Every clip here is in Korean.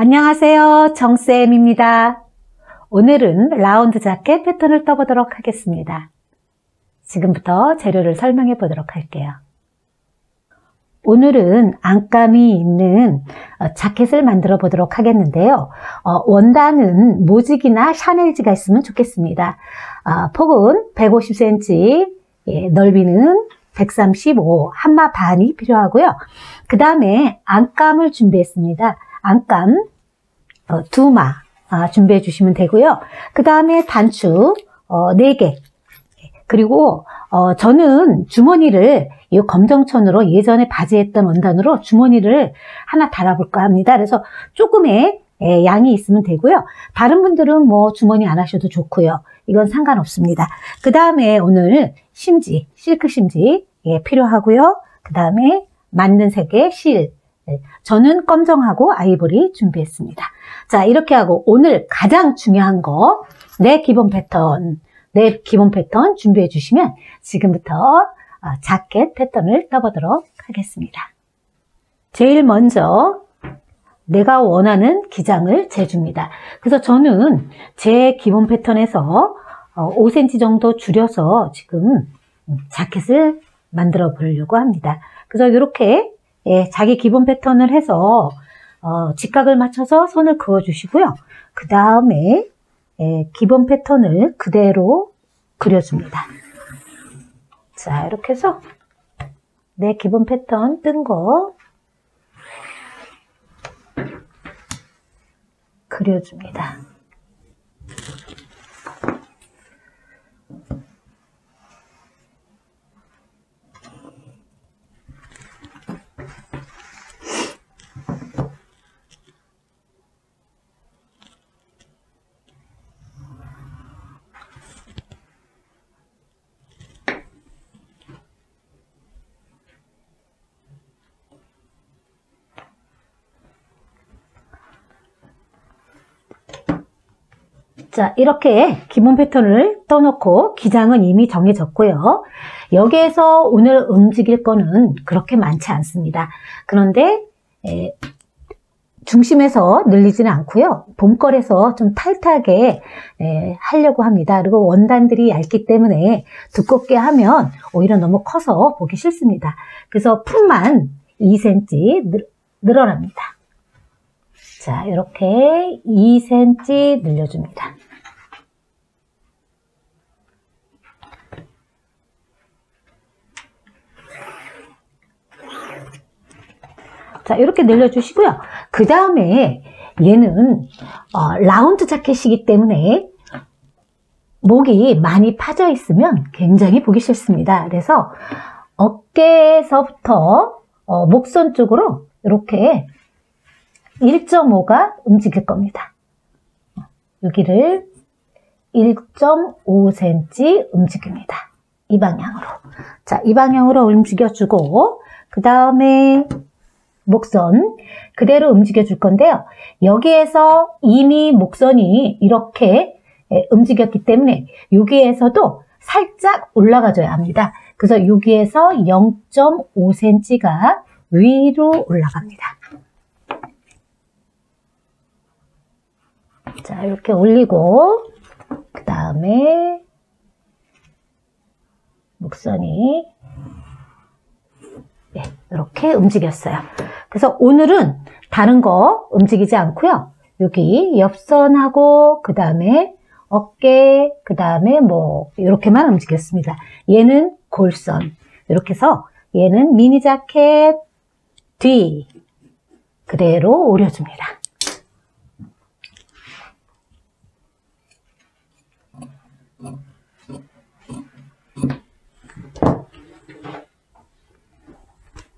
안녕하세요. 정쌤입니다. 오늘은 라운드 자켓 패턴을 떠보도록 하겠습니다. 지금부터 재료를 설명해 보도록 할게요. 오늘은 안감이 있는 자켓을 만들어 보도록 하겠는데요. 원단은 모직이나 샤넬지가 있으면 좋겠습니다. 폭은 150cm, 넓이는 135, 한마 반이 필요하고요. 그 다음에 안감을 준비했습니다. 안감 2마 준비해 주시면 되고요. 그 다음에 단추 4개, 그리고 저는 주머니를 이 검정천으로 예전에 바지했던 원단으로 주머니를 하나 달아볼까 합니다. 그래서 조금의 양이 있으면 되고요. 다른 분들은 뭐 주머니 안 하셔도 좋고요. 이건 상관없습니다. 그 다음에 오늘 심지, 실크 심지 필요하고요. 그 다음에 맞는 색의 실, 저는 검정하고 아이보리 준비했습니다. 자, 이렇게 하고 오늘 가장 중요한 거, 내 기본 패턴 준비해 주시면 지금부터 자켓 패턴을 떠보도록 하겠습니다. 제일 먼저 내가 원하는 기장을 재줍니다. 그래서 저는 제 기본 패턴에서 5cm 정도 줄여서 지금 자켓을 만들어 보려고 합니다. 그래서 이렇게 자기 기본 패턴을 해서 직각을 맞춰서 선을 그어 주시고요. 그 다음에 기본 패턴을 그대로 그려줍니다. 자, 이렇게 해서 내 기본 패턴 뜬 거 그려줍니다. 자, 이렇게 기본 패턴을 떠놓고 기장은 이미 정해졌고요. 여기에서 오늘 움직일 거는 그렇게 많지 않습니다. 그런데 중심에서 늘리지는 않고요. 봄걸에서 좀 타이트하게 하려고 합니다. 그리고 원단들이 얇기 때문에 두껍게 하면 오히려 너무 커서 보기 싫습니다. 그래서 품만 2cm 늘어납니다. 자, 이렇게 2cm 늘려줍니다. 자, 이렇게 늘려주시고요. 그 다음에 얘는 라운드 자켓이기 때문에 목이 많이 파져 있으면 굉장히 보기 싫습니다. 그래서 어깨에서부터 목선 쪽으로 이렇게 1.5가 움직일 겁니다. 여기를 1.5cm 움직입니다. 이 방향으로. 자, 이 방향으로 움직여주고 그 다음에 목선 그대로 움직여 줄 건데요. 여기에서 이미 목선이 이렇게 움직였기 때문에 여기에서도 살짝 올라가줘야 합니다. 그래서 여기에서 0.5cm가 위로 올라갑니다. 자, 이렇게 올리고 그 다음에 목선이 이렇게 움직였어요. 그래서 오늘은 다른 거 움직이지 않고요. 여기 옆선하고 그 다음에 어깨 그 다음에 뭐 이렇게만 움직였습니다. 얘는 골선 이렇게 해서 얘는 미니 자켓 뒤 그대로 오려줍니다.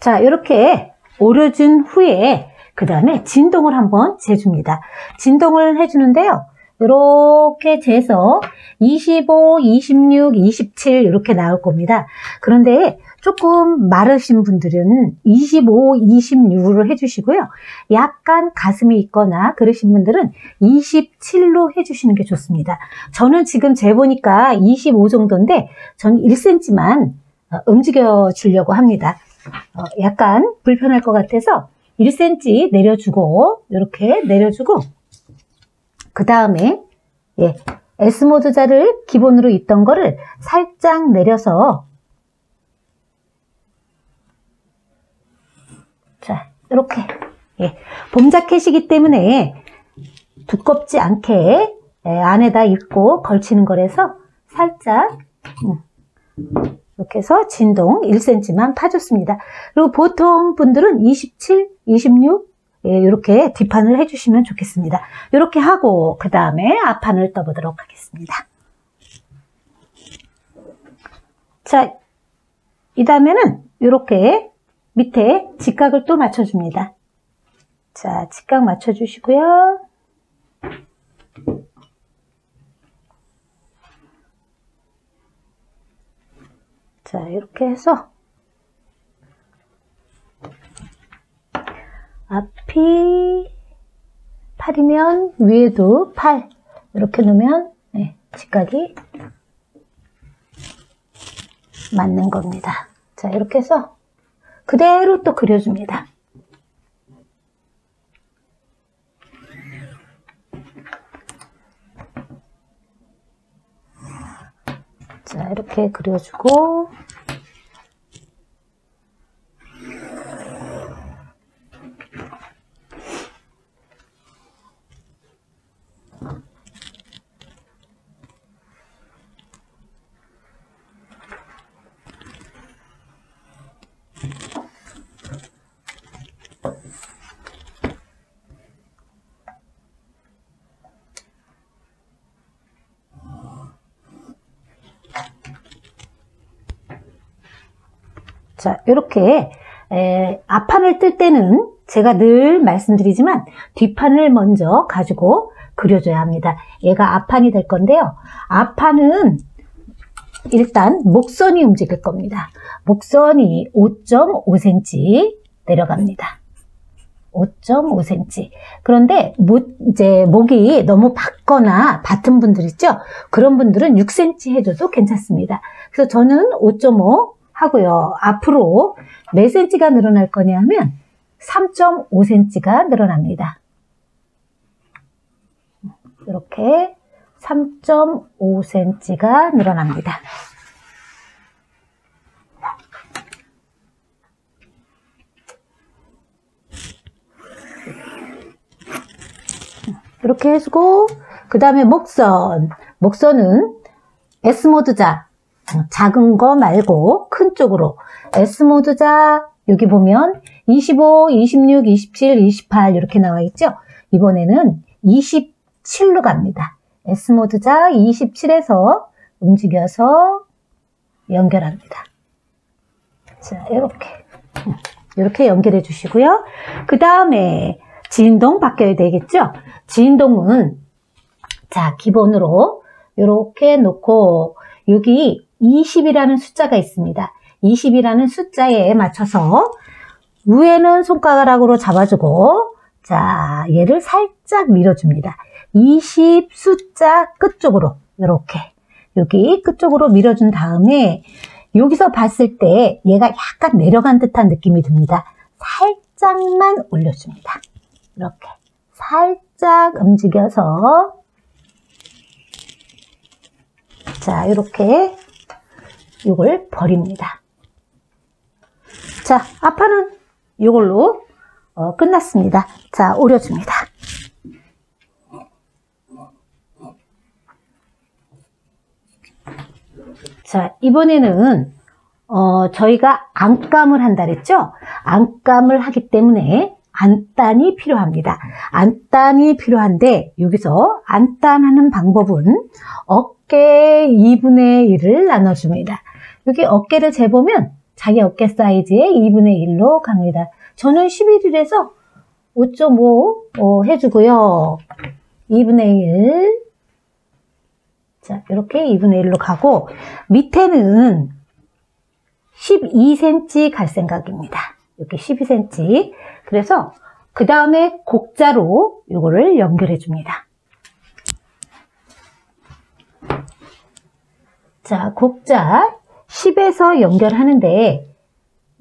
자, 이렇게 오려준 후에 그 다음에 진동을 한번 재줍니다. 진동을 해주는데요. 이렇게 재서 25, 26, 27 이렇게 나올 겁니다. 그런데 조금 마르신 분들은 25, 26으로 해주시고요. 약간 가슴이 있거나 그러신 분들은 27로 해주시는 게 좋습니다. 저는 지금 재보니까 25 정도인데 전 1cm만 움직여 주려고 합니다. 약간 불편할 것 같아서 1cm 내려주고, 이렇게 내려주고, 그 다음에, 예, S모드 자를 기본으로 있던 거를 살짝 내려서, 자, 이렇게, 예, 봄 자켓이기 때문에 두껍지 않게 안에다 입고 걸치는 거라서 살짝, 이렇게 해서 진동 1cm만 파줬습니다. 그리고 보통 분들은 27, 26, 예, 이렇게 뒷판을 해주시면 좋겠습니다. 이렇게 하고 그 다음에 앞판을 떠보도록 하겠습니다. 자, 이 다음에는 이렇게 밑에 직각을 또 맞춰줍니다. 자, 직각 맞춰주시고요. 자, 이렇게 해서 앞이 8이면 위에도 8 이렇게 놓으면 네, 직각이 맞는 겁니다. 자, 이렇게 해서 그대로 또 그려줍니다. 자, 이렇게 그려주고 자, 이렇게 앞판을 뜰 때는 제가 늘 말씀드리지만 뒷판을 먼저 가지고 그려줘야 합니다. 얘가 앞판이 될 건데요. 앞판은 일단 목선이 움직일 겁니다. 목선이 5.5cm 내려갑니다. 5.5cm. 그런데 이제 목이 너무 밝거나 받은 분들 있죠? 그런 분들은 6cm 해줘도 괜찮습니다. 그래서 저는 5.5 하고요. 앞으로 몇 cm가 늘어날 거냐 하면 3.5cm가 늘어납니다. 이렇게 3.5cm가 늘어납니다. 이렇게 해주고 그 다음에 목선은 S모드자 작은 거 말고 큰 쪽으로 S모드자 여기 보면 25, 26, 27, 28 이렇게 나와 있죠. 이번에는 27로 갑니다. S모드자 27에서 움직여서 연결합니다. 자, 이렇게 연결해 주시고요. 그 다음에 진동 바뀌어야 되겠죠. 진동은 자, 기본으로 이렇게 놓고 여기 20이라는 숫자가 있습니다. 20이라는 숫자에 맞춰서 위에는 손가락으로 잡아주고 자, 얘를 살짝 밀어줍니다. 20 숫자 끝쪽으로 이렇게 여기 끝쪽으로 밀어준 다음에 여기서 봤을 때 얘가 약간 내려간 듯한 느낌이 듭니다. 살짝만 올려줍니다. 이렇게 살짝 움직여서 자, 이렇게 이걸 버립니다. 자, 앞판은 이걸로 끝났습니다. 자, 오려줍니다. 자, 이번에는 저희가 안감을 한다 그랬죠? 안감을 하기 때문에 안단이 필요합니다. 안단이 필요한데 여기서 안단하는 방법은 어깨 2분의 1을 나눠줍니다. 여기 어깨를 재보면 자기 어깨 사이즈의 2분의 1로 갑니다. 저는 11이라서 5.5 해주고요. 2분의 1 자, 이렇게 2분의 1로 가고 밑에는 12cm 갈 생각입니다. 이렇게 12cm. 그래서 그 다음에 곡자로 이거를 연결해 줍니다. 자, 곡자 10에서 연결하는데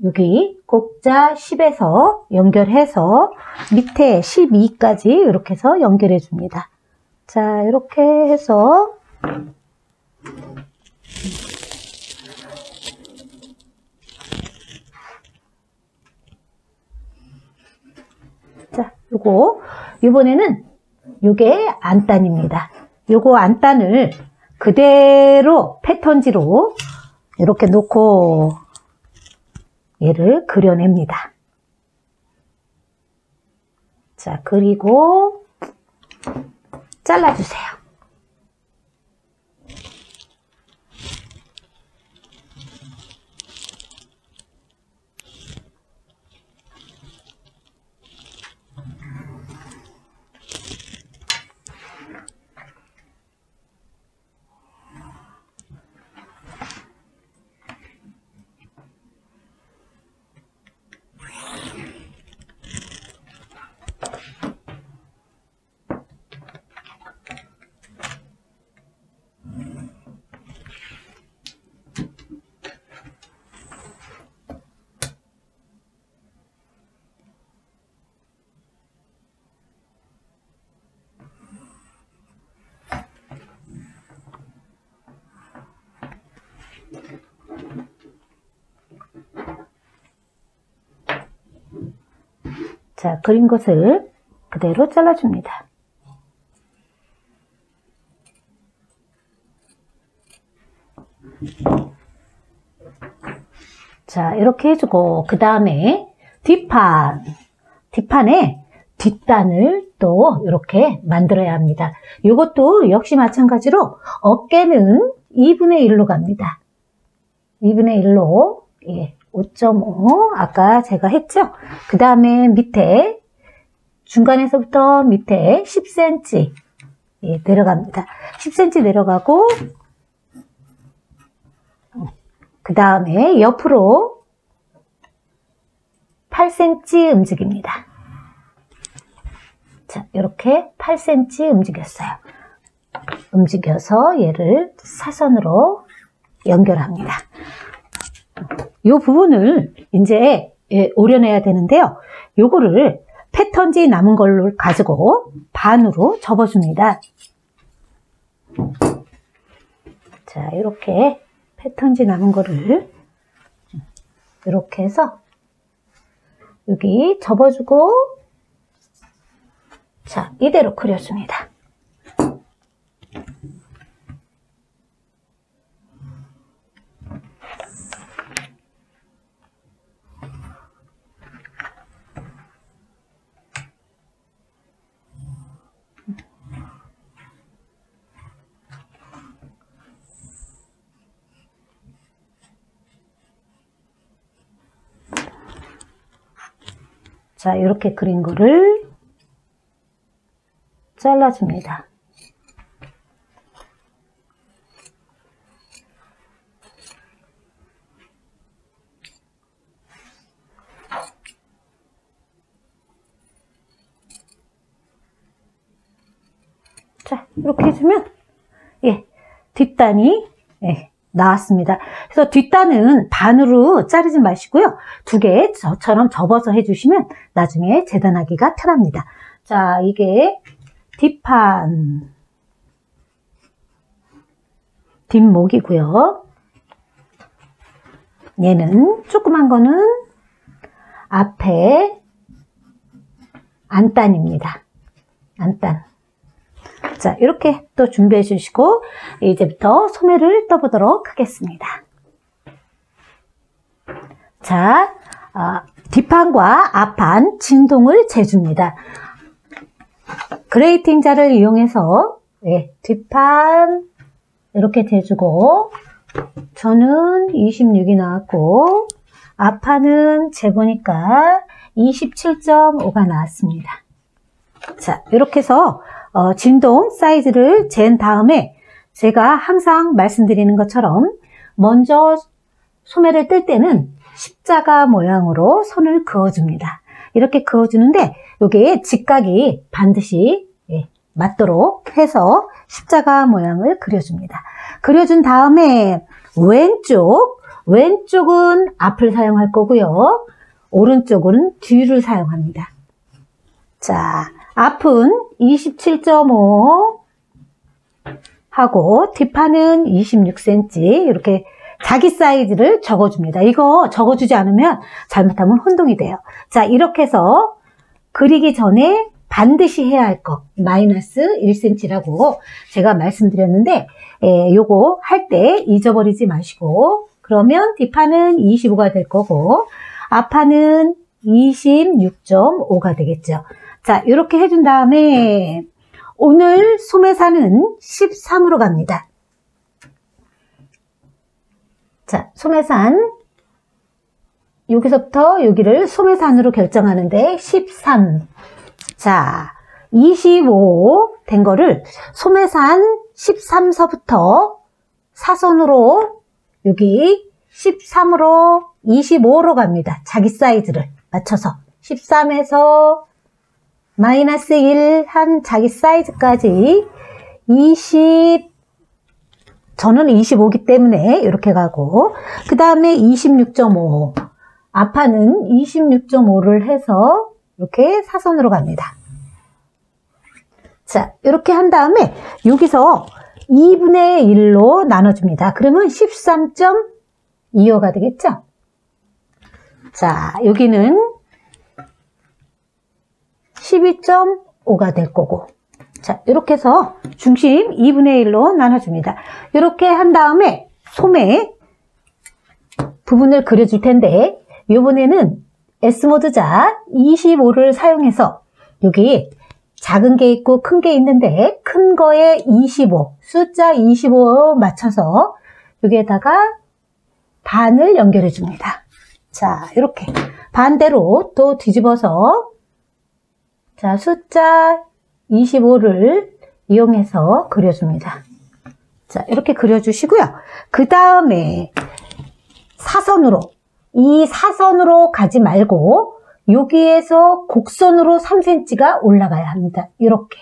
여기 곡자 10에서 연결해서 밑에 12까지 이렇게 해서 연결해 줍니다. 자, 이렇게 해서 자, 요거 이번에는 요게 안단입니다. 요거 안단을 그대로 패턴지로 이렇게 놓고 얘를 그려냅니다. 자, 그리고 잘라주세요. 자, 그린 것을 그대로 잘라줍니다. 자, 이렇게 해주고 그 다음에 뒷판에 뒷단을 또 이렇게 만들어야 합니다. 이것도 역시 마찬가지로 어깨는 2분의 1로 갑니다. 2분의 1로 5.5 아까 제가 했죠. 그 다음에 밑에 중간에서부터 밑에 10cm 내려갑니다. 10cm 내려가고 그 다음에 옆으로 8cm 움직입니다. 자, 이렇게 8cm 움직였어요. 움직여서 얘를 사선으로 연결합니다. 이 부분을 이제 오려내야 되는데요. 요거를 패턴지 남은 걸로 가지고 반으로 접어줍니다. 자, 이렇게 패턴지 남은 거를 이렇게 해서 여기 접어주고 자, 이대로 그려줍니다. 자, 이렇게 그린 거를 잘라줍니다. 자, 이렇게 해주면 뒷단이 나왔습니다. 그래서 뒷단은 반으로 자르지 마시고요. 두 개 저처럼 접어서 해주시면 나중에 재단하기가 편합니다. 자, 이게 뒷판, 뒷목이고요. 얘는 조그만 거는 앞에 안단입니다. 안단. 자, 이렇게 또 준비해 주시고 이제부터 소매를 떠보도록 하겠습니다. 자, 뒷판과 앞판 진동을 재줍니다. 그레이팅 자를 이용해서 뒷판 이렇게 재주고 저는 26이 나왔고 앞판은 재보니까 27.5가 나왔습니다. 자, 이렇게 해서 진동 사이즈를 잰 다음에 제가 항상 말씀드리는 것처럼 먼저 소매를 뜰 때는 십자가 모양으로 선을 그어줍니다. 이렇게 그어주는데 이게 직각이 반드시 맞도록 해서 십자가 모양을 그려줍니다. 그려준 다음에 왼쪽 왼쪽은 앞을 사용할 거고요. 오른쪽은 뒤를 사용합니다. 자, 앞은 27.5 하고 뒷판은 26cm 이렇게 자기 사이즈를 적어줍니다. 이거 적어주지 않으면 잘못하면 혼동이 돼요. 자, 이렇게 해서 그리기 전에 반드시 해야 할 거 마이너스 1cm라고 제가 말씀드렸는데 요거 할 때 잊어버리지 마시고 그러면 뒷판은 25가 될 거고 앞판은 26.5가 되겠죠. 자, 이렇게 해준 다음에 오늘 소매산은 13으로 갑니다. 자, 소매산 여기서부터 여기를 소매산으로 결정하는데 13. 자, 25 된 거를 소매산 13서부터 사선으로 여기 13으로 25로 갑니다. 자기 사이즈를 맞춰서 13에서 마이너스 1 한 자기 사이즈까지 20 저는 25기 때문에 이렇게 가고 그 다음에 26.5 앞판은 26.5를 해서 이렇게 사선으로 갑니다. 자, 이렇게 한 다음에 여기서 2분의 1로 나눠줍니다. 그러면 13.25가 되겠죠? 자, 여기는 12.5가 될 거고 자, 이렇게 해서 중심 2분의 1로 나눠줍니다. 이렇게 한 다음에 소매 부분을 그려줄 텐데 이번에는 S모드자 25를 사용해서 여기 작은 게 있고 큰 게 있는데 큰 거에 25, 숫자 25 맞춰서 여기에다가 반을 연결해 줍니다. 자, 이렇게 반대로 또 뒤집어서 자, 숫자 25를 이용해서 그려줍니다. 자, 이렇게 그려주시고요. 그 다음에 사선으로 이 사선으로 가지 말고 여기에서 곡선으로 3cm가 올라가야 합니다. 이렇게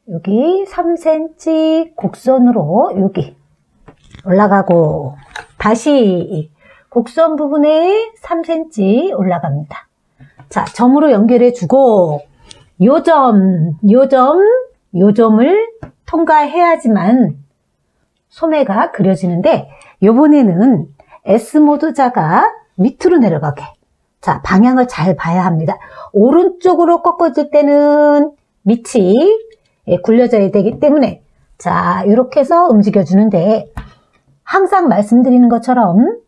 여기 3cm 곡선으로 여기 올라가고 다시 곡선 부분에 3cm 올라갑니다. 자, 점으로 연결해 주고 요점을 통과해야지만 소매가 그려지는데 요번에는 S모드자가 밑으로 내려가게 자, 방향을 잘 봐야 합니다. 오른쪽으로 꺾어줄 때는 밑이 굴려져야 되기 때문에 자, 이렇게 해서 움직여주는데 항상 말씀드리는 것처럼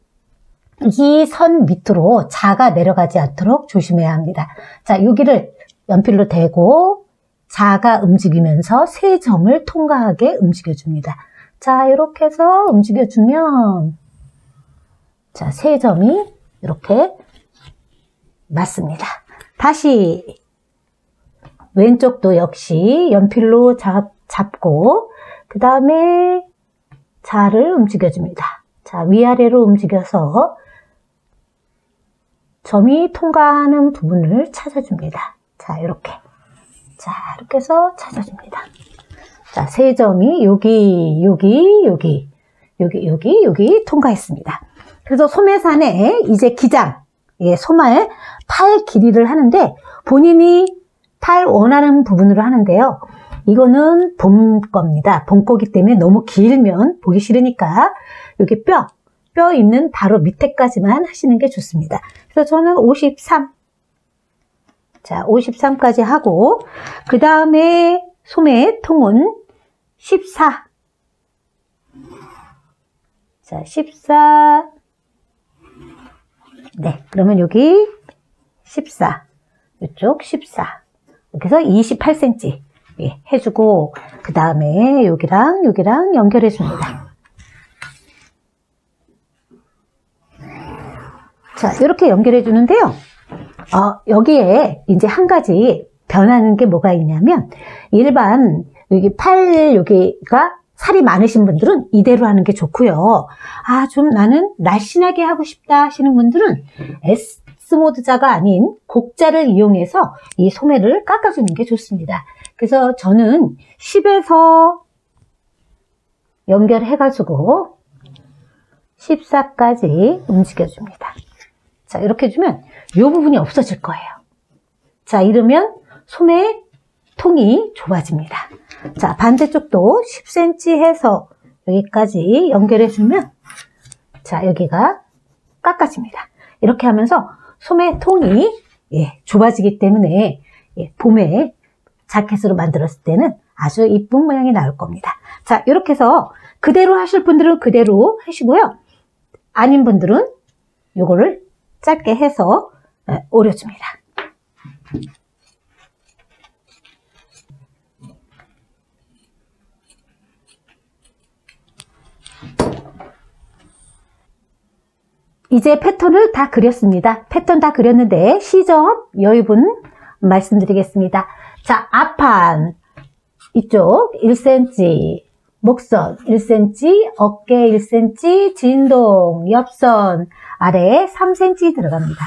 이 선 밑으로 자가 내려가지 않도록 조심해야 합니다. 자, 여기를 연필로 대고 자가 움직이면서 세 점을 통과하게 움직여줍니다. 자, 이렇게 해서 움직여주면 자, 세 점이 이렇게 맞습니다. 다시 왼쪽도 역시 연필로 잡고 그 다음에 자를 움직여줍니다. 자, 위아래로 움직여서 점이 통과하는 부분을 찾아줍니다. 자, 이렇게. 자, 이렇게 해서 찾아줍니다. 자, 세 점이 여기 통과했습니다. 그래서 소매산에 이제 기장, 소말, 팔 길이를 하는데 본인이 팔 원하는 부분으로 하는데요. 이거는 봄 겁니다. 봄 거기 때문에 너무 길면 보기 싫으니까 여기 뼈 있는 바로 밑에까지만 하시는 게 좋습니다. 그래서 저는 53. 자, 53까지 하고 그 다음에 소매 통은 14. 자, 14. 네, 그러면 여기 14. 이쪽 14. 이렇게 해서 28cm 해주고 그 다음에 여기랑 연결해 줍니다. 자, 이렇게 연결해 주는데요. 여기에 이제 한 가지 변하는 게 뭐가 있냐면 일반 여기 팔 여기가 살이 많으신 분들은 이대로 하는 게 좋고요. 좀 나는 날씬하게 하고 싶다 하시는 분들은 S모드자가 아닌 곡자를 이용해서 이 소매를 깎아주는 게 좋습니다. 그래서 저는 10에서 연결해가지고 14까지 움직여줍니다. 자, 이렇게 해주면 이 부분이 없어질 거예요. 자, 이러면 소매 통이 좁아집니다. 자, 반대쪽도 10cm 해서 여기까지 연결해주면 자, 여기가 깎아집니다. 이렇게 하면서 소매 통이 좁아지기 때문에 봄에 자켓으로 만들었을 때는 아주 이쁜 모양이 나올 겁니다. 자, 이렇게 해서 그대로 하실 분들은 그대로 하시고요. 아닌 분들은 요거를 짧게 해서 오려줍니다. 이제 패턴을 다 그렸습니다. 패턴 다 그렸는데 시접 여유분 말씀드리겠습니다. 자, 앞판 이쪽 1cm, 목선 1cm, 어깨 1cm, 진동, 옆선 아래 3cm 들어갑니다.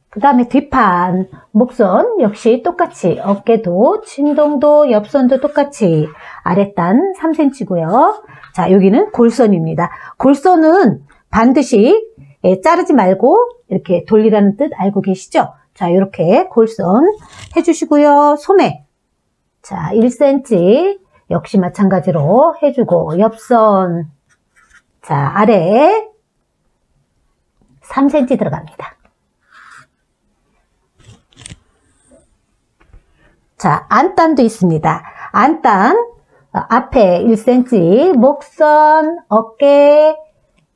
그 다음에 뒷판, 목선 역시 똑같이 어깨도 진동도 옆선도 똑같이 아랫단 3cm고요. 자, 여기는 골선입니다. 골선은 반드시 자르지 말고 이렇게 돌리라는 뜻 알고 계시죠? 자, 이렇게 골선 해주시고요. 소매 자 1cm 역시 마찬가지로 해주고 옆선 자 아래 3cm 들어갑니다. 자, 안단도 있습니다. 안단 앞에 1cm, 목선, 어깨,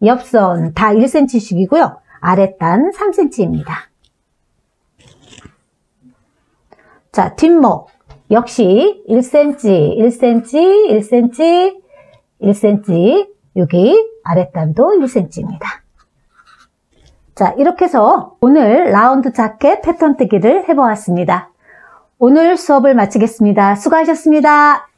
옆선 다 1cm씩이고요. 아랫단 3cm입니다. 자, 뒷목 역시 1cm, 1cm, 1cm, 1cm 여기 아랫단도 1cm입니다. 자, 이렇게 해서 오늘 라운드 자켓 패턴 뜨기를 해보았습니다. 오늘 수업을 마치겠습니다. 수고하셨습니다.